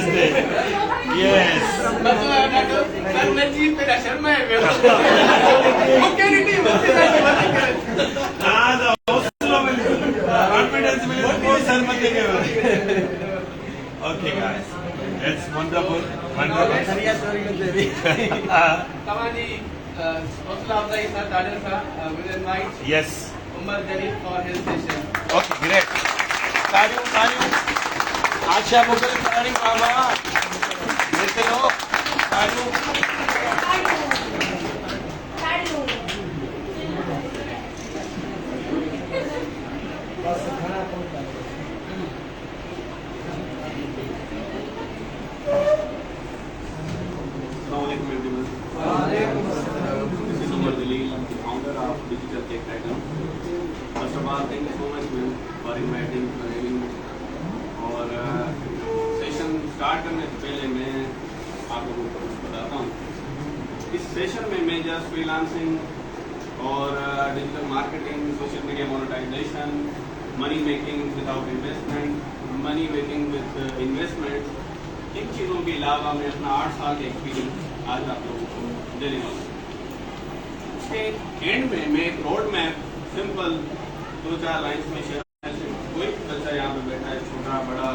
नमस्ते यस आज हौसला मिल कॉन्फिडेंस मिल को सर मत लेके ओके गाइस इट्स वंडरफुल तमानी हौसला अफजाई था तालिब था with invite yes Umar Jalil for his session okay great तालियों आशा मुगल करानी बाबा मेरे लोग तालियों founder of Digital Tech Titan. First of all, thank you so much, ma'am, for inviting for having me. और सेशन स्टार्ट करने से पहले मैं आप लोगों को कुछ बताता हूँ। इस सेशन में मैं जस्ट फ्रीलांसिंग और digital marketing, social media monetisation, money making without investment, money making with investment, इन चीज़ों के अलावा मैं अपना 8 साल का एक्सपीरियंस आज आप लोगों को देने वाला हूँ। एंड में मैं एक रोड मैप सिंपल 2-4 लाइन्स में शेयर कोई बच्चा यहाँ पे बैठा है, छोटा बड़ा,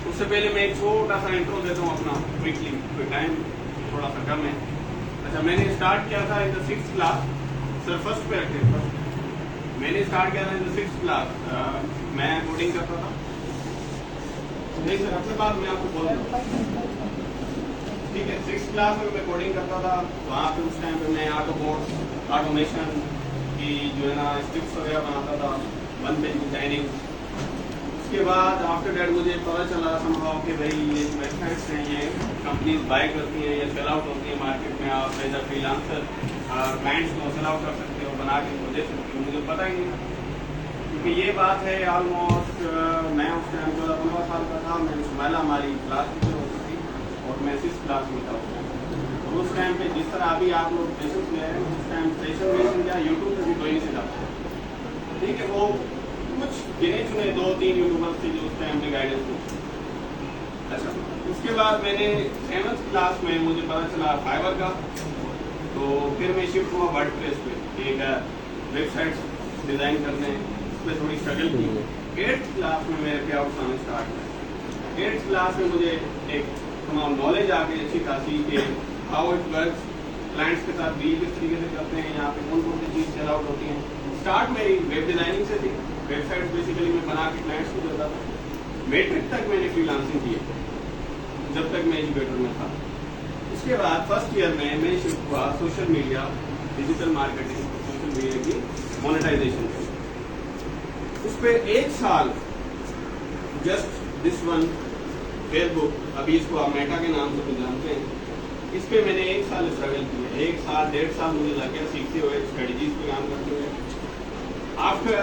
उससे पहले मैं एक छोटा सा इंट्रो देता हूँ अपना क्विकली, कोई टाइम थोड़ा सा कम है। अच्छा, मैंने स्टार्ट किया था in the 6th class, sir first पे रखे मैंने स्टार्ट किया था इन द 6th क्लास। मैं कोडिंग करता था। नहीं सर, अपने बात मैं आपको बोल रहा हूँ, ठीक है। 6th क्लास में मैं कोडिंग करता था। वहाँ पे उस टाइम पे मैं ऑटोमेशन की जो है ना स्क्रिप्ट्स वगैरह बनाता था, 1 पेज डिजाइनिंग। उसके बाद आफ्टर डैट मुझे पता चला संभव कि भाई ये वेबसाइट्स हैं, ये कंपनीज बाय करती हैं या सेल आउट होती है मार्केट में। आप एज अ फ्रीलांसर क्लाइंट्स को सेल आउट कर सकते हो, बना के उनको दे सकते हो। मुझे पता ही नहीं, क्योंकि ये बात है ऑलमोस्ट मैं उस टाइम 14-15 साल का था। मैं सुमैला हमारी क्लास टीचर होती थी और मैं 6th क्लास में था और उस टाइम पे जिस तरह अभी आप लोग सेशन ले रहे हैं, उस टाइम सेशन या यूट्यूब पे भी कोई नहीं सिखाता, ठीक है। वो कुछ गिने चुने 2-3 यूट्यूबर्स थे जो उस टाइम पे गाइडेंस थे। अच्छा, उसके बाद मैंने 7th क्लास में मुझे पता चला फाइवर का, तो फिर मैं शिफ्ट हुआ वर्डप्रेस पे, एक वेबसाइट डिज़ाइन करने, उस पर थोड़ी स्ट्रगल की। 8th क्लास में मेरे पे आउट्स आने स्टार्ट हुए। 8th क्लास में मुझे एक तमाम नॉलेज आ गई अच्छी खासी कि हाउ इट वर्क्स, क्लाइंट्स के साथ डील किस तरीके से करते हैं, यहाँ पे कौन कौन सी चीज़ सेल आउट होती हैं। स्टार्ट मेरी वेब डिज़ाइनिंग से थी। वेबसाइट बेसिकली मैं बना के क्लाइंट्स को देता था। मैट्रिक तक मैंने फ्रीलांसिंग की जब तक मैं एजुकेटर में था। उसके बाद फर्स्ट ईयर में मैं शिफ्ट हुआ social media, digital marketing, social media की मोनेटाइजेशन पे। उस पर 1 साल जस्ट दिस वन फेसबुक, अभी इसको आप मेटा के नाम से भी जानते हैं, इस पे मैंने 1 साल स्ट्रगल किया। 1 साल 1.5 साल मुझे लगे सीखते हुए, स्ट्रेटजीज पे काम करते हुए। आफ्टर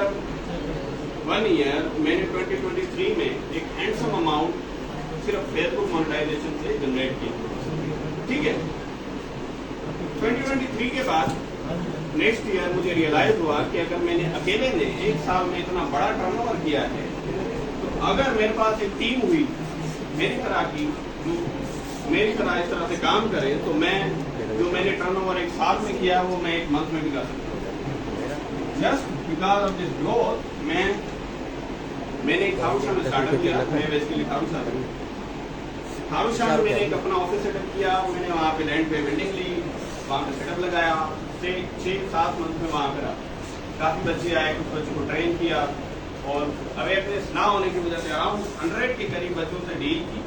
1 ईयर मैंने 2023 में एक हैंडसम अमाउंट सिर्फ फेसबुक मोनेटाइजेशन से जनरेट किया, ठीक है। 2023 के बाद नेक्स्ट ईयर मुझे रियलाइज हुआ कि अगर मैंने अकेले ने 1 साल में इतना बड़ा टर्नओवर किया है, तो अगर मेरे पास एक टीम हुई मेरी तरह की, जो मेरी तरह इस तरह से काम करे, तो मैं जो मैंने टर्नओवर 1 साल में किया वो मैं 1 मंथ में भी कर सकता हूँ। Just because of this growth मैंने एक खारूशा में स्टार्टअप किया। मैं बेसिकली खारूशा में मैंने एक अपना ऑफिस सेटअप किया। मैंने वहाँ पे लैंड पे बिल्डिंग ली, वहाँ पे सेटअप लगाया। 6-7 मंथ में वहाँ पे रहा। काफ़ी बच्चे आए, कुछ बच्चों को ट्रेन किया और अवेयरनेस ना होने की वजह से अराउंड 100 के करीब बच्चों से डील की,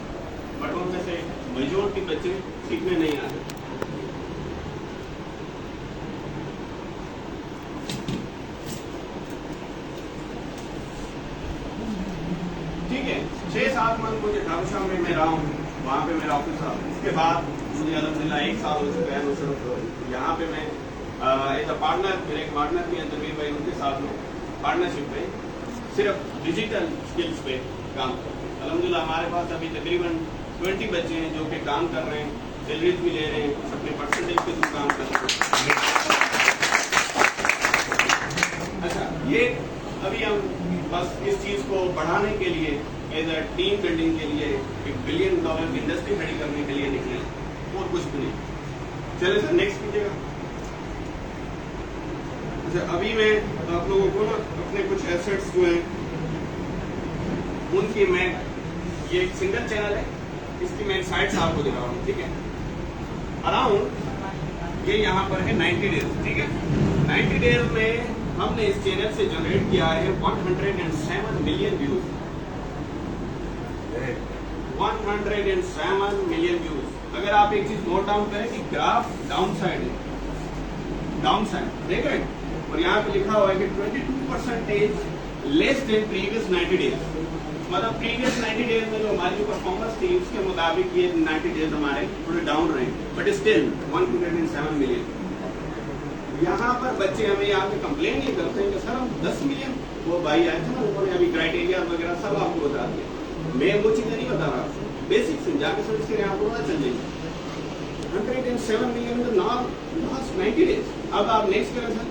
बट उनमें से मेजोरिटी बच्चे सीखने नहीं आते। ठीक है, 6-7 मंथ मुझे खारूशा में मैं रहा हूँ, वहाँ पे मेरा ऑफिस था। उसके बाद मुझे अल्हम्दुलिल्लाह 1 साल हो चुका है। यहाँ पे मैं एज अ पार्टनर, मेरे एक पार्टनर भी हैं जमीर भाई, उनके साथ में पार्टनरशिप में सिर्फ डिजिटल स्किल्स पे काम करते हैं। अल्हम्दुलिल्लाह हमारे पास अभी तकरीबन 20 बच्चे हैं जो कि काम कर रहे हैं, सैलरीज भी ले रहे हैं, कुछ अपने परसेंटेज पे भी काम कर रहे हैं। अच्छा, ये अभी हम बस इस चीज को बढ़ाने के लिए एज अ टीम बिल्डिंग के लिए $1 बिलियन की इंडस्ट्री खड़ी करने के लिए निकले, और कुछ भी नहीं। चलिए सर नेक्स्ट कीजिएगा। अच्छा, अभी मैं आप लोगों को ना अपने कुछ एसेट्स जो हैं उनकी मैं, ये एक सिंगल चैनल है, इसकी मैं साइड्स आपको दिखा रहा हूँ, ठीक है। अराउंड ये यहाँ पर है 90 डेज, ठीक है। 90 डेज में हमने इस चैनल से जनरेट किया है 107 मिलियन व्यूज, 107 मिलियन व्यूज। अगर आप एक चीज नोट डाउन करें कि ग्राफ डाउन साइड है, डाउन साइड देख रहे हैं, और यहाँ पे लिखा हुआ है कि 22% लेस देन प्रीवियस 90 डेज, मतलब प्रीवियस 90 डेज में जो हमारी जो परफॉर्मेंस थी उसके मुताबिक ये 90 डेज हमारे थोड़े डाउन रहे, बट स्टिल 107 मिलियन। यहाँ पर बच्चे हमें यहाँ पे कंप्लेन नहीं करते हैं कि सर हम 10 मिलियन, वो भाई आए थे ना, उन्होंने अभी क्राइटेरिया वगैरह सब आपको बता दिया, मैं वो चीजें नहीं बता रहा, बेसिक से जाके समझ के आपको पता चल जाएगी। 107 मिलियन लास्ट 90 डेज। अब आप नेक्स्ट करें सर।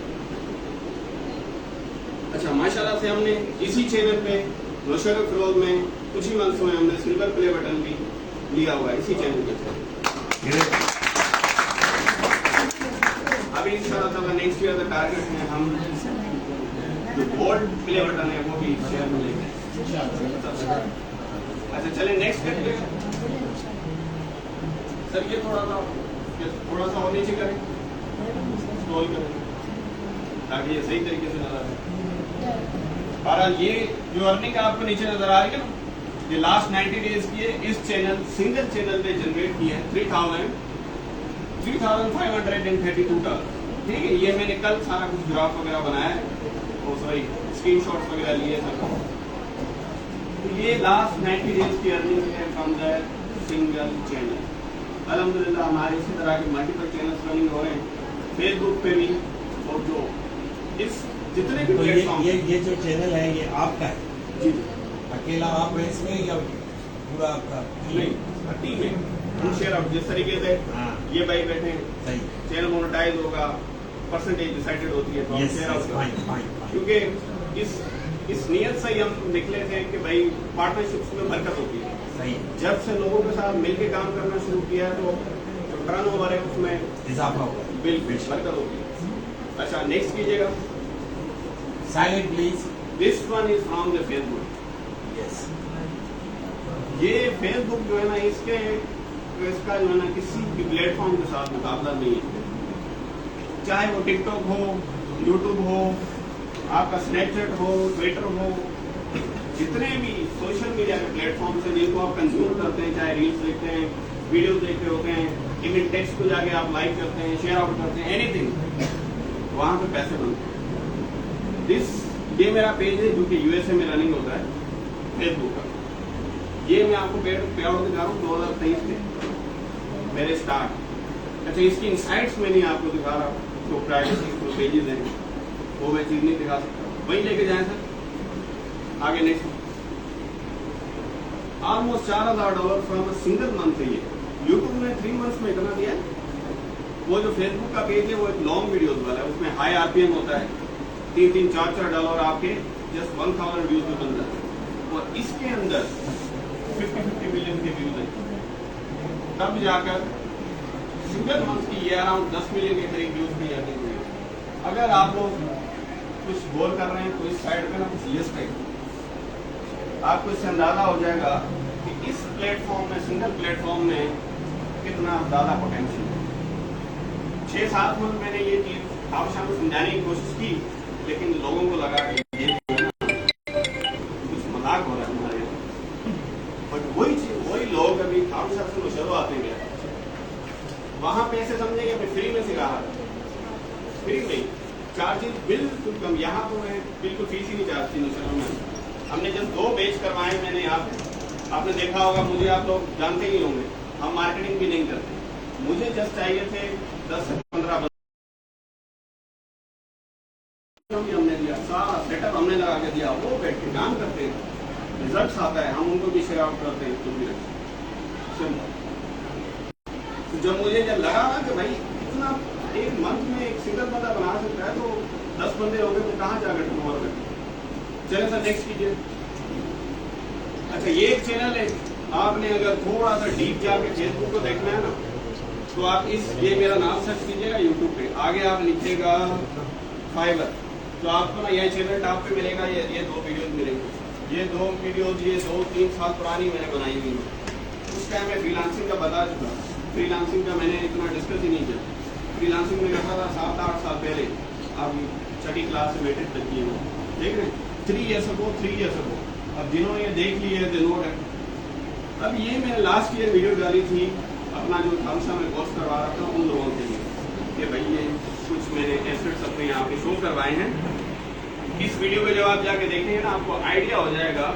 अच्छा, माशाल्लाह से हमने इसी चैनल पे नौशर फिरोज में कुछ ही मंथ्स में हमने सिल्वर प्ले बटन भी लिया हुआ है इसी चैनल पे। अभी इंशाल्लाह नेक्स्ट ईयर का टारगेट है हम जो गोल्ड प्ले बटन है वो भी शेयर में लेंगे। अच्छा चले नेक्स्ट करते हैं सर, ये थोड़ा सा और नीचे करें, स्क्रॉल करें ताकि ये सही तरीके से नजर आए। और ये जो अर्निंग आपको नीचे नजर आ रही है ना, ये लास्ट 90 डेज की है, इस चैनल सिंगल चैनल पे जनरेट की है 3,532 डॉलर, ठीक है। ये मैंने कल सारा कुछ ग्राफ वगैरह बनाया है, वो सॉरी स्क्रीनशॉट्स वगैरह लिए सब। तो ये लास्ट 90 डेज की अर्निंग है फ्रॉम द सिंगल चैनल। अल्हम्दुलिल्लाह हमारे इसी तरह के मल्टीपल चैनल्स रनिंग हो रहे हैं फेसबुक पे भी, और जो इस जितने भी तो प्लेटफॉर्म, ये जो चैनल है ये आपका है? जी अकेला आप है इसमें या पूरा आपका? नहीं, टीम है, हम शेयर आउट जिस तरीके से हाँ, ये भाई बैठे हैं, सही, चैनल मोनेटाइज होगा, परसेंटेज डिसाइडेड होती है, तो हम शेयर आउट करते हैं। क्योंकि इस नियत से ही हम निकले थे कि भाई पार्टनरशिप्स में बरकत होती है। सही, जब से लोगों के साथ मिलकर काम करना शुरू किया है तो जो टर्नओवर है उसमें इजाफा होगा, बिल्कुल बरकत होती है। अच्छा नेक्स्ट कीजिएगा। Silent please. This one is from the Facebook. Yes, ये फेसबुक जो है ना, इसका जो है ना किसी भी प्लेटफॉर्म के साथ मुकाबला नहीं है, चाहे वो टिकटॉक हो, यूट्यूब हो, आपका स्नैपचैट हो, ट्विटर हो, जितने भी सोशल मीडिया के प्लेटफॉर्म से जिनको आप कंज्यूम करते हैं, चाहे रील्स देखते हैं, वीडियोस देख रहे होते हैं, इवन टेक्स्ट को जाके आप लाइक करते हैं, शेयर आउट करते हैं, एनीथिंग, वहां पे पैसे बनते हैं। ये मेरा पेज है जो कि यूएसए में रनिंग होता है फेसबुक का। ये मैं आपको पे आउट दिखा रहा हूँ 2023 में मेरे स्टार्ट। अच्छा, इसकी इनसाइट्स में नहीं आपको दिखा रहा, जो प्राइवेसी जो पेजेस हैं वो मैं चीज नहीं दिखा सकता, वही लेके जाए सर आगे। Next, almost $4,000 from a single month है ये। यूट्यूब ने 3 मंथ्स में इतना दिया है। वो जो फेसबुक का पेज है वो एक लॉन्ग वीडियोस वाला है, उसमें हाई आरपीएम होता है, $3-4 आपके जस्ट 1000 व्यूज में बन जाता है, और इसके अंदर 50 मिलियन के व्यूज है। तब जाकर सिंगल मंथ की ये अराउंड 10 मिलियन के करीब व्यूज भी आते हुए। अगर आप लोग कुछ बोल कर रहे हैं तो इस साइड पे ना कुछ लिस्ट है, आपको इससे अंदाजा हो जाएगा कि इस प्लेटफॉर्म में, सिंगल प्लेटफॉर्म में कितना ज्यादा पोटेंशियल है। 6-7 मंथ मैंने ये चीज आप शाम समझाने की कोशिश की, लेकिन लोगों को लगा कि ये कुछ मजाक हो रहा है हमारे यहाँ। बट वही लोग अभी काम से शुरू आते हैं, वहां पे ऐसे समझेंगे मैं फ्री में सिखा रहा था, फ्री में चार्जेस बिल्कुल कम। यहाँ तो मैं बिल्कुल फीस ही नहीं चार्ज थी नौशहरों में। हमने जब 2 बैच करवाए मैंने यहाँ पे, आपने देखा होगा, मुझे आप लोग जानते ही होंगे, हम मार्केटिंग भी नहीं करते, मुझे जस्ट चाहिए थे 10 से 15 हमने दिया, सारा सेटअप हमने लगा के दिया, वो बैठ के काम करते हैं, रिजल्ट आता है, हम उनको भी शेयर आउट करते हैं। तो जब मुझे लगा ना कि भाई इतना एक मंथ में एक सिंगल बंदा बना सकता है, तो 10 बंदे हो गए तो कहाँ जाकर टर्नओवर करते। चले सर नेक्स्ट कीजिए। अच्छा ये एक चैनल है, आपने अगर थोड़ा सा डीप जाके फेसबुक को देखना है ना तो आप ये मेरा नाम सर्च कीजिएगा यूट्यूब पे, आगे आप लिखिएगा फाइबर, तो आपको ना यह चैनल टॉप पे मिलेगा। ये 2 वीडियोज मिलेंगे, ये 2 वीडियोज ये 2-3 साल पुरानी मैंने बनाई हुई है। उस टाइम मैं फ्रीलांसिंग का बता चुका, फ्रीलांसिंग का मैंने इतना डिस्कस ही नहीं किया। फ्रीलांसिंग में करता था 7-8 साल पहले, आप 6ठी क्लास से मैट्रिक तक किए हो, देख रहे हैं 3 years ago। अब जिन्होंने ये देख ली है नोट है। अब ये मैंने लास्ट ईयर वीडियो डाली थी अपना जो खालसा में कोर्स करवा रहा था उन लोगों के लिए कि भाई ये कुछ मैंने एसेट्स अपने यहाँ पे शो करवाए हैं। इस वीडियो में जब आप जाके देखेंगे ना आपको आइडिया हो जाएगा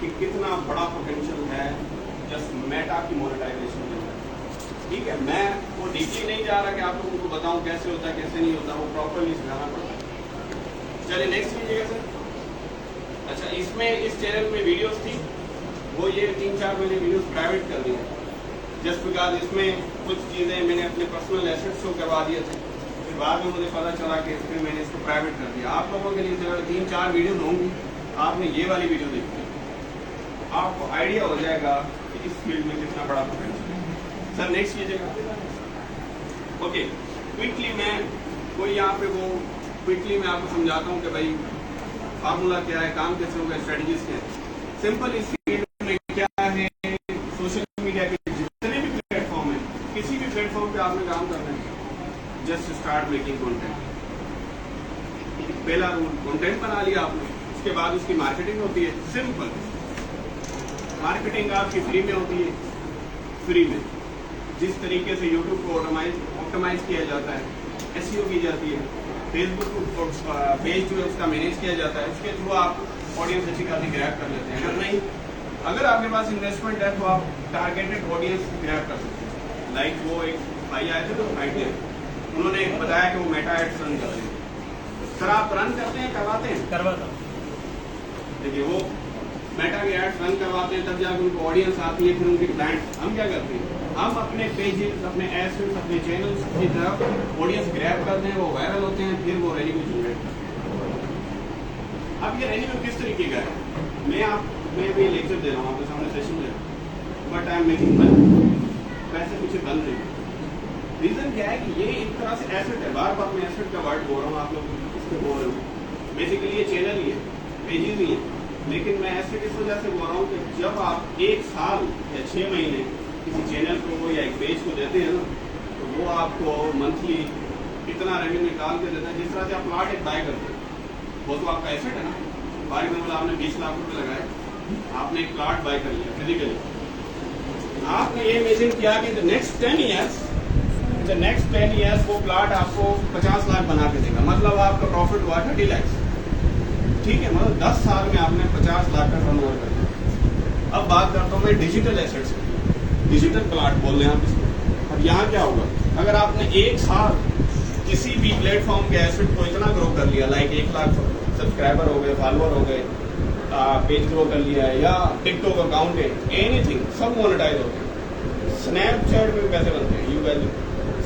कि कितना बड़ा पोटेंशियल है जस्ट मेटा की मोनेटाइजेशन में। ठीक है, मैं वो डीपली नहीं जा रहा कि आप लोगों को बताऊं कैसे होता है कैसे नहीं होता, वो प्रॉपरली सिखाना पड़ता है। चलिए नेक्स्ट कीजिएगा सर। अच्छा इसमें इस चैनल में वीडियोस थी, वो ये 3-4 मैंने वीडियोस प्राइवेट कर दिए जस्ट बिकॉज इसमें कुछ चीज़ें मैंने अपने पर्सनल एसेट्स शो करवा दिए थे, फिर बाद में मुझे पता चला कि इसमें मैंने इसको प्राइवेट कर दिया। आप लोगों के लिए अगर 3-4 वीडियोज होंगी, आपने ये वाली वीडियो देखी, आपको आइडिया हो जाएगा कि इस फील्ड में कितना बड़ा पोटेंशियल है। सर नेक्स्ट कीजिएगा। ओके क्विकली मैं कोई यहाँ पे वो क्विकली मैं आपको समझाता हूँ कि भाई फार्मूला क्या है, काम कैसे होगा, स्ट्रेटजीज क्या है। सिंपल इस फील्ड में क्या है, सोशल मीडिया के जितने भी प्लेटफॉर्म है, किसी भी प्लेटफॉर्म पे आपने काम करना है, जस्ट स्टार्ट मेकिंग कंटेंट। पहला रूल कंटेंट बना लिया आपने, उसके बाद उसकी मार्केटिंग होती है। सिंपल मार्केटिंग आपकी फ्री में होती है, फ्री में जिस तरीके से यूट्यूब को ऑप्टिमाइज किया जाता है, एसईओ की जाती है, फेसबुक पेज जो है उसका मैनेज किया जाता है, उसके थ्रू आप ऑडियंस अच्छी खासी ग्रैब कर लेते हैं। अगर नहीं, अगर आपके पास इन्वेस्टमेंट है तो आप टारगेटेड ऑडियंस ग्रैब कर सकते हैं। लाइक वो एक भाई आए थे तो आइडिया, उन्होंने बताया कि वो मेटा एड्स रन कर रहे हैं। सर आप रन करते हैं, करवाते हैं? करवाता। देखिए वो मेटा के एड्स रन करवाते हैं, तब जाकर उनको ऑडियंस आती है, फिर उनके क्लाइंट। हम क्या करते हैं, हम अपने पेजेस, अपने एसेट्स, अपने चैनल्स की तरफ ऑडियंस ग्रैब करते हैं, वो वायरल होते हैं, फिर वो रेवेन्यू जनरेट करते हैं। अब ये रेवेन्यू किस तरीके का है, मैं भी लेक्चर दे रहा हूँ आपके सामने, सेशन दे रहा हूँ, but I am making money, पैसे पीछे बंद नहीं। रीजन क्या है कि ये एक तरह से एसेट है, बार बार मैं एसेट का वर्ड बोल रहा हूँ, आप लोग इसको बोल रहे हो। बेसिकली ये चैनल ही है, पेजेस ही है, लेकिन मैं एसेट इस वजह से बोल रहा हूँ कि जब आप 1 साल या 6 महीने किसी चैनल को या एक पेज को देते हैं ना, तो वो आपको मंथली इतना रेवेन्यू निकाल के देता है। जिस तरह से आप प्लॉट एक बाय करते हैं, वो तो आपका एसेट है ना। फॉर एग्जाम्पल आपने 20 लाख रुपए लगाए, आपने एक प्लॉट बाय कर लिया फिजिकली, आपने ये इमेजिन किया कि द नेक्स्ट 10 ईयर्स वो प्लॉट आपको 50 लाख बना के देगा, मतलब आपका प्रॉफिट हुआ 30 लाख। ठीक है, मतलब 10 साल में आपने 50 लाख का टर्नओवर कर दिया। अब बात करता हूँ मैं डिजिटल एसेट्स की, डिजिटल प्लॉट बोल रहे हैं आप इसको। अब यहाँ क्या होगा, अगर आपने 1 साल किसी भी प्लेटफॉर्म के एसेट को इतना ग्रो कर लिया, लाइक 1 लाख सब्सक्राइबर हो गए, फॉलोअर हो गए, पेज ग्रो कर लिया है, या टिकटॉक अकाउंट है, एनीथिंग, सब मोनेटाइज हो गए। स्नैपचैट में पैसे बनते हैं, यू वैल्यू।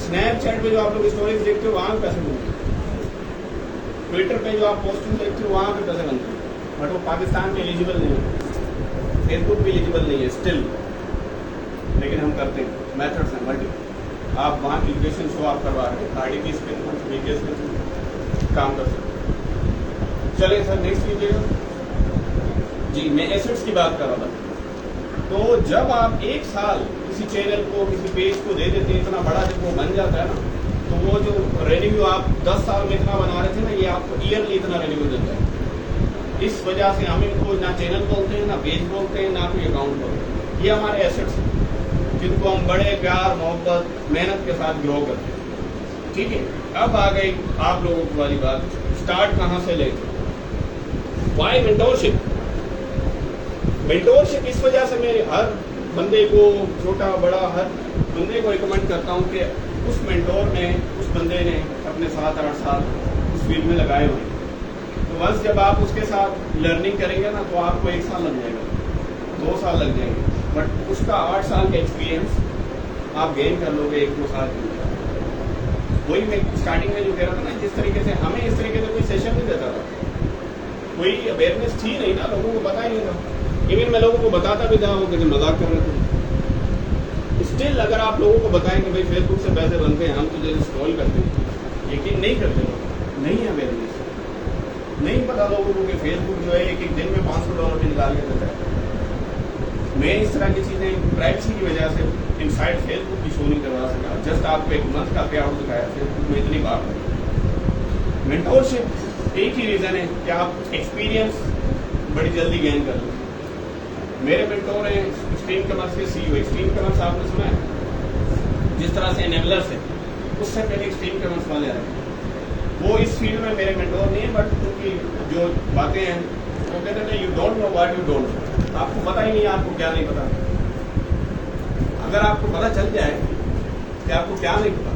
स्नैपचैट पे जो आप लोग स्टोरीज देखते हो वहाँ पे पैसे बनते हैं, ट्विटर पे जो आप पोस्टिंग देखते हो वहाँ पे पैसे बनते हैं, बट वो पाकिस्तान में एलिजिबल नहीं है, फेसबुक भी एलिजिबल नहीं है स्टिल, लेकिन हम करते हैं, मेथड्स हैं मल्टी। आप वहाँ की लोकेशन शो आप करवा रहे हैं, आरडीपी के थ्रू, बीकेएस के थ्रू काम कर सकते हैं। चलिए सर नेक्स्ट कीजिएगा जी। मैं एसेट्स की बात कर रहा था। तो जब आप 1 साल किसी चैनल को, किसी पेज को दे देते हैं, इतना बड़ा जब वो बन जाता है ना, तो वो जो रेवेन्यू आप 10 साल में इतना बना रहे थे ना, ये आपको ईयरली इतना रेवेन्यू देता है। इस वजह से हम इनको ना चैनल बोलते हैं, ना पेज बोलते हैं, ना कोई अकाउंट बोलते हैं। ये हमारे एसेट्स हैं जिनको हम बड़े प्यार, मोहब्बत, मेहनत के साथ ग्रो करते हैं। ठीक है, अब आ गई आप लोगों की वाली बात, स्टार्ट कहाँ से लेते? Y mentorship? मेंटोरशिप इस वजह से मैं हर बंदे को, छोटा बड़ा हर बंदे को रिकमेंड करता हूँ कि उस मेंटोर ने, उस बंदे ने अपने 7-8 साल उस फील्ड में लगाए हुए हैं। तो बस जब आप उसके साथ लर्निंग करेंगे ना, तो आपको 1 साल लग जाएगा, 2 साल लग जाएंगे, बट उसका 8 साल का एक्सपीरियंस आप गेन कर लोगे 1-2 साल के लिए। वही मैं स्टार्टिंग में जो कह रहा था ना, जिस तरीके से हमें इस तरीके से कोई सेशन नहीं देता था, कोई अवेयरनेस थी नहीं ना, लोगों को पता ही नहीं था। इवन मैं लोगों को बताता भी था, वो कहते मजाक कर रहे थे। स्टिल अगर आप लोगों को बताएंगे भाई फेसबुक से पैसे बनते हैं, हम तो जैसे स्क्रॉल करते हैं, यकीन नहीं करते लोग, नहीं है अवेयरनेस, नहीं पता लोगों को कि फेसबुक जो है एक दिन में $500 भी निकाल के देता है। मैं इस तरह की चीज़ें प्राइवेसी की वजह से इनसाइड फेसबुक भी शो नहीं करवा सका। जस्ट आपको एक मंथ का पे आउट दिखाया फेसबुक में, इतनी बात। मेंटोरशिप एक ही रीज़न है कि आप एक्सपीरियंस बड़ी जल्दी गेन कर लो। मेरे मेंटोर हैं एक्सट्रीम कमर्स के CEO। एक्सट्रीम कमर्स आपने सुना है, जिस तरह से एनेबलर्स है, उससे पहले एक्सट्रीम कमर्स वाले आए। वो इस फील्ड में मेरे मेंटोर नहीं है, बट उनकी जो बातें हैं वो कहते हैं you don't know what you don't know. आपको पता ही नहीं है आपको क्या नहीं पता। अगर आपको पता चल जाए कि आपको क्या नहीं पता,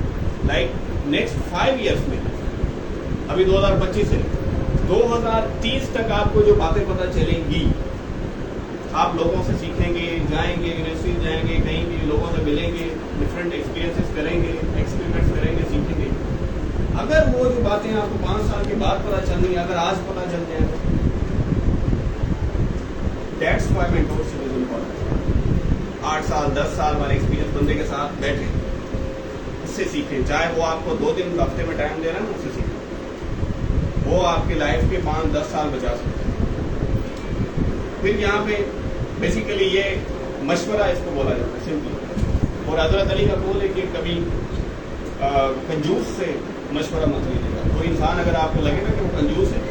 लाइक नेक्स्ट 5 ईयर्स में, अभी 2025 से 2030 तक आपको जो बातें पता चलेंगी, आप लोगों से सीखेंगे, जाएंगे, यूनिवर्सिटी जाएंगे, कहीं भी लोगों से मिलेंगे, डिफरेंट एक्सपीरियंसेस करेंगे, एक्सपेरिमेंट्स करेंगे, सीखेंगे। अगर वो जो बातें आपको 5 साल के बाद पता चल रही है, अगर आज पता चल जाए, that's why mentorship is important. 8 साल 10 साल वाले एक्सपीरियंस बंदे के साथ बैठे, उससे सीखें। चाहे वो आपको 2 दिन हफ्ते में टाइम दे रहा है ना, उससे सीखें। वो आपके लाइफ के 5-10 साल बचा सकते हैं। फिर यहाँ पे बेसिकली ये मशवरा इसको बोला जाता है सिंपल। और हजरत अली का बोल है कि कभी कंजूस से मशवरा मत लीजिएगा। कोई इंसान अगर आपको लगे ना कि वो कंजूस है,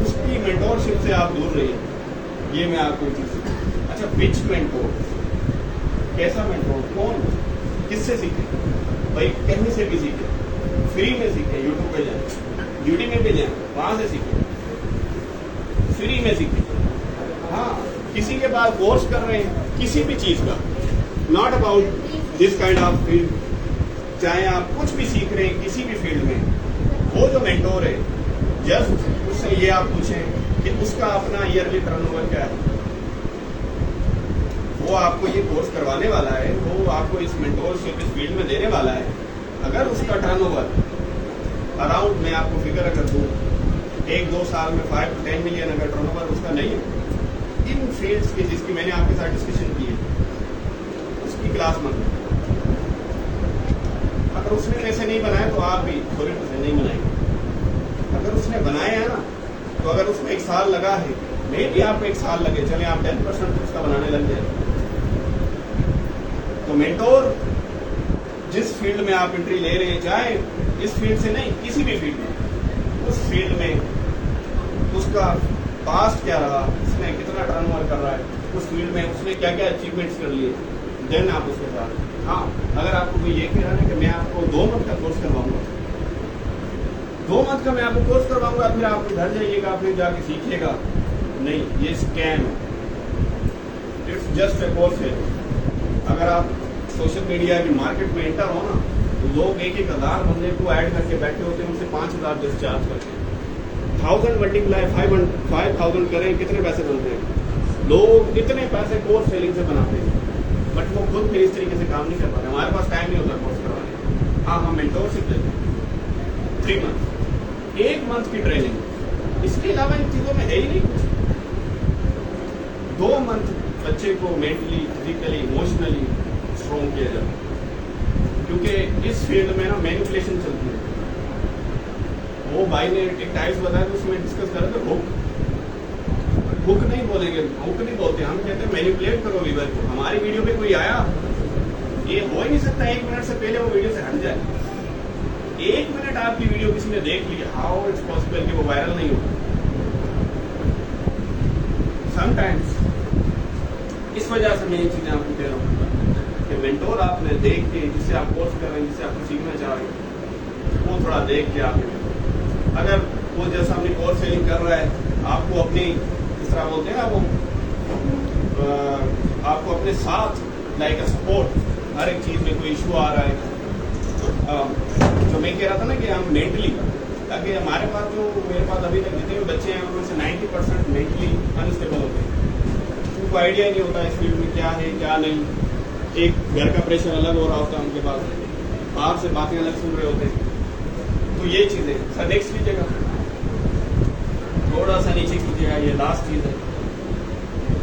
उसकी मेंटोरशिप से आप दूर रहिए। ये मैं आपको चीज़। अच्छा, विच मेंटोर, कैसा मेंटोर, कौन, किससे सीखे? भाई कहीं से भी सीखे, फ्री में सीखे, यूट्यूब पे जाए, यूट्यूब पे जाए, वहाँ से सीखे, फ्री में सीखे। हाँ, किसी के पास कोर्स कर रहे हैं किसी भी चीज़ का, not about this kind of field, चाहे आप कुछ भी सीख रहे हैं किसी भी फील्ड में, वो जो मेंटोर है जस्ट उससे ये आप पूछें कि उसका अपना ईयरली टर्नओवर क्या है। वो आपको ये कोर्स करवाने वाला है, वो आपको इस मेंटोरशिप इस फील्ड में देने वाला है। अगर उसका टर्नओवर अराउंड, मैं आपको फिगर अगर दूँ, 1-2 साल में 5 to 10 मिलियन अगर टर्नओवर उसका नहीं है इन फील्ड्स की जिसकी मैंने आपके साथ डिस्कशन की है, उसकी क्लास मत लो। अगर उसने पैसे नहीं बनाए तो आप भी थोड़े पैसे नहीं बनाएंगे। अगर उसने बनाए हैं ना, तो अगर उसमें 1 साल लगा है, मे भी आपको 1 साल लगे, चले आप 10% उसका बनाने लग जाए। तो मेंटोर जिस फील्ड में आप एंट्री ले रहे हैं, चाहे इस फील्ड से नहीं किसी भी फील्ड में, उस फील्ड में उसका पास्ट क्या रहा, उसने कितना टर्नओवर कर रहा है, उस फील्ड में उसने क्या क्या अचीवमेंट्स कर लिए, देन आप उसके साथ। हाँ, अगर आपको कोई ये कह रहा है कि मैं आपको 2 मंथ का कोर्स करवाऊंगा, 2 मंथ का मैं आपको कोर्स करवाऊंगा, फिर आप घर जाइएगा, फिर जाके सीखिएगा, नहीं, ये स्कैम है। इट्स जस्ट ए कोर्स है। अगर आप सोशल मीडिया की मार्केट में एंटर हो ना, तो लोग 1,000 बंदे को ऐड करके बैठे होते हैं, उनसे 5,000 डिस्चार्ज करते हैं। 1000 मल्टीप्लाई 5,000 करें, कितने पैसे बनते हैं? लोग इतने पैसे कोर्स सेलिंग से बनाते हैं, बट वो खुद भी इस तरीके से काम नहीं कर पाते। हमारे पास टाइम नहीं होता कोर्स करवाने। हाँ, हम मेंटोरशिप देते हैं 3 मंथ, 1 मंथ की ट्रेनिंग, इसके अलावा इन चीज़ों में है ही नहीं कुछ। 2 मंथ बच्चे को मेंटली, फिजिकली, इमोशनली स्ट्रॉन्ग किया जाता है, क्योंकि इस फील्ड में ना मैनिपुलेशन चलती है। वो भाई ने एक टाइप्स बताया, तो उसमें डिस्कस करा था हुक नहीं बोलेंगे, हुक नहीं बोलते, हम कहते हैं मैनिपुलेट करो व्यूअर को। हमारी वीडियो पे कोई आया, ये हो ही नहीं सकता 1 मिनट से पहले वो वीडियो से हट जाए। 1 मिनट आपकी वीडियो किसी ने देख ली, हाउ इट्स पॉसिबल कि वो वायरल नहीं हो? समटाइम्स इस वजह से मैं ये चीजें आपको कह रहा हूँ कि मेंटोर आपने देख के, जिससे आप कोर्स कर रहे हैं, जिससे आपको सीखना चाह रहे हैं, वो थोड़ा देख के आपने, अगर वो जैसा अपनी कोर्स सेलिंग कर रहा है, आपको अपनी, जिस तरह बोलते हैं ना, वो आपको अपने साथ लाइक सपोर्ट, हर एक चीज़ में कोई इशू आ रहा है, जो मैं कह रहा था ना कि हम मेंटली, ताकि हमारे पास जो, मेरे पास अभी तक जितने भी बच्चे हैं उनमें से 90% मेंटली अनस्टेबल होते हैं। उनको आइडिया नहीं होता इस फील्ड में क्या है क्या नहीं। एक घर का प्रेशर अलग हो रहा होता है उनके पास, बाहर से बातें अलग सुन रहे होते हैं। तो ये चीज़ें सर नेक्स्ट लीजिएगा। थोड़ा सा नीचे कीजिएगा, ये लास्ट चीज है।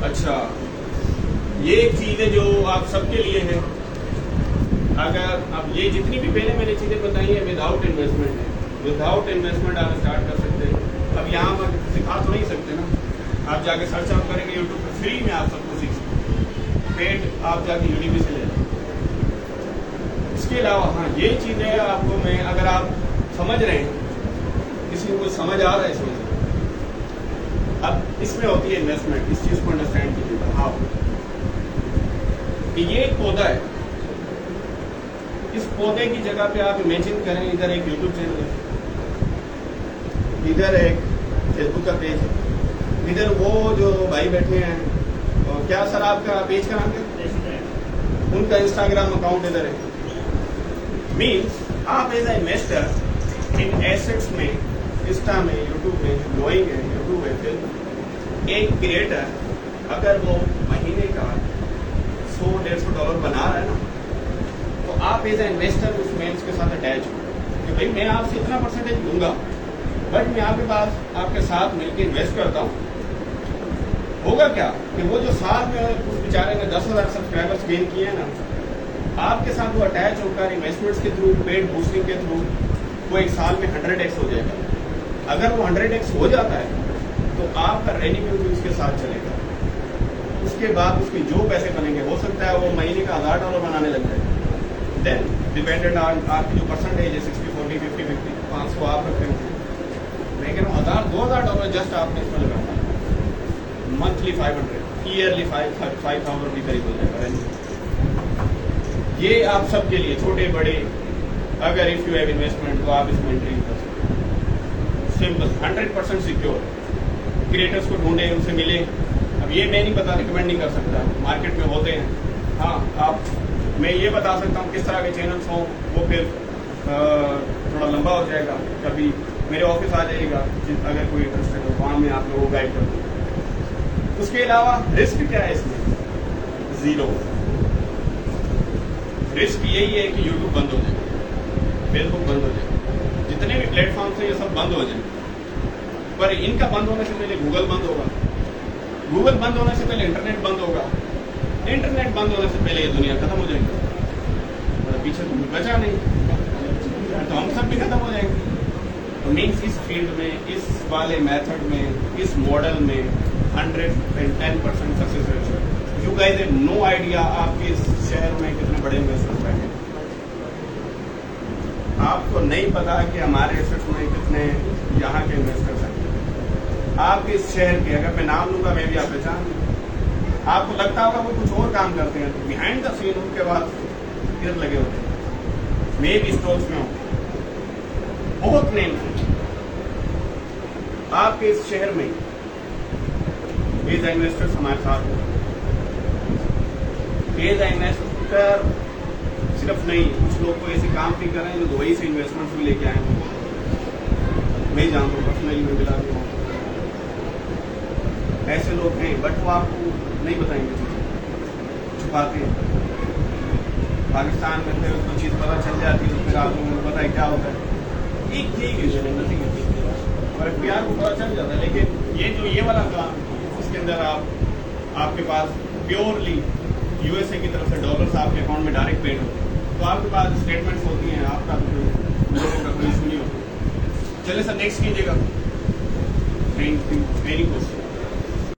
अच्छा, ये एक चीज है जो आप सबके लिए है। अगर अब ये जितनी भी पहले मैंने चीजें बताई है विदाउट इन्वेस्टमेंट है, विदाउट इन्वेस्टमेंट आप स्टार्ट कर सकते हैं। अब यहाँ पर सिखा तो नहीं सकते ना, आप जाके सर्च आउट करेंगे यूट्यूब पर, फ्री में आप सबको सीख सकते। पेड आप जाके यूट्यूब से ले लें। इसके अलावा हाँ, ये चीज़ें आपको मैं, अगर आप समझ रहे हैं, किसी को कुछ समझ आ रहा है इसमें, अब इसमें होती है इन्वेस्टमेंट। इस चीज़ को अंडरस्टैंड कीजिएगा। हाँ, कि ये एक पौधा है, इस पौधे की जगह पे आप इमेजिन करें इधर एक यूट्यूब चैनल है, इधर एक फेसबुक का पेज है, इधर वो जो भाई बैठे हैं, और क्या सर आपका पेज का नाम क्या, उनका इंस्टाग्राम अकाउंट इधर है। मीन्स आप as a investor in assets में, इंस्टा में, यूट्यूब में, ग्रोइंग है, यूट्यूब है, फिर एक क्रिएटर अगर वो महीने का $100-150 बना रहा है ना, तो आप एज ए इन्वेस्टर उस मेल्स के साथ अटैच हो कि भाई मैं आपसे इतना परसेंटेज दूंगा, बट मैं आपके पास आपके साथ मिलकर इन्वेस्ट करता हूँ। होगा क्या कि वो जो साल में उस बेचारे ने 10,000 सब्सक्राइबर्स गेन किए हैं ना, आपके साथ वो अटैच होकर इन्वेस्टमेंट्स के थ्रू, पेड बूस्टिंग के थ्रू, वो एक साल में 100x हो जाएगा। अगर वो 100x हो जाता है तो आपका रेवेन्यू भी उसके साथ चलेगा। उसके बाद उसके जो पैसे बनेंगे, हो सकता है वो महीने का $1,000 बनाने लग जाए। देन डिपेंडेंट ऑन आपकी जो परसेंटेज है, 60-40, 50-50, 500 आप रखते हैं, लेकिन $1,000-2,000 जस्ट आपने इसमें लगाना है। मंथली 500, ईयरली 5,000 के करीब हो जाएगा। ये आप सबके लिए, छोटे बड़े, अगर इफ यू हैव इन्वेस्टमेंट तो आप इसमें एंट्री कर सकते हैं। Simple, 100% secure. क्रिएटर्स को ढूंढे, उनसे मिले। अब ये मैं नहीं पता, रिकमेंड नहीं कर सकता, मार्केट में होते हैं। हाँ, आप, मैं ये बता सकता हूँ किस तरह के चैनल्स हों, वो फिर थोड़ा लंबा हो जाएगा। कभी मेरे ऑफिस आ जाइएगा अगर कोई इंटरेस्ट है, वहाँ मैं आप लोगों को गाइड कर दूँ। उसके अलावा रिस्क क्या है इसमें? जीरो। रिस्क यही है कि यूट्यूब बंद हो जाए, फेसबुक बंद हो जाए, जितने भी प्लेटफॉर्म थे ये सब बंद हो जाए। पर इनका बंद होने से पहले गूगल बंद होगा, गूगल बंद होने से पहले इंटरनेट बंद होगा, इंटरनेट बंद होने से पहले ये दुनिया खत्म हो जाएगी। और पीछे तो बचा नहीं, तो हम सब भी खत्म हो जाएंगे। तो मीन्स इस फील्ड में, इस वाले मेथड में, इस मॉडल में 110% success ratio. You guys have no idea आपके इस शहर में कितने बड़े इन्वेस्टर्स बैठे। आपको नहीं पता कि हमारे एसेट्स में कितने यहाँ के इन्वेस्टर्स हैं। आपके इस शहर के, अगर मैं नाम लूंगा मैं भी आप पहचान, आपको लगता होगा वो कुछ और काम करते हैं, तो बिहाइंड द सीन उनके बाद फिर लगे होते हैं। मैं भी स्टॉक्स में हूँ, बहुत नेम है। आपके इस शहर में एज इन्वेस्टर्स हमारे साथ हैं। एज इन्वेस्टर सिर्फ नहीं, कुछ लोग को ऐसे काम भी कर रहे हैं जो दुबई से इन्वेस्टमेंट्स भी लेके आए हैं। मैं जानता हूँ, पर्सनली मैं मिला भी हूँ, ऐसे लोग हैं, बट वो आपको नहीं बताएंगे, चीज़ें छुपाते हैं। पाकिस्तान में फिर उसको चीज़ पता चल जाती है तो फिर आप लोगों को पता है क्या होता है। ठीक है, और प्यार को पता चल जाता है। लेकिन ये वाला काम, इसके अंदर आपके पास प्योरली यूएसए की तरफ से डॉलर्स आपके अकाउंट में डायरेक्ट पेड होते हैं, तो आपके पास स्टेटमेंट्स होती हैं, आपका लोगों का कोई इशू नहीं होता। चलिए सर, नेक्स्ट कीजिएगा। Thank you, very good.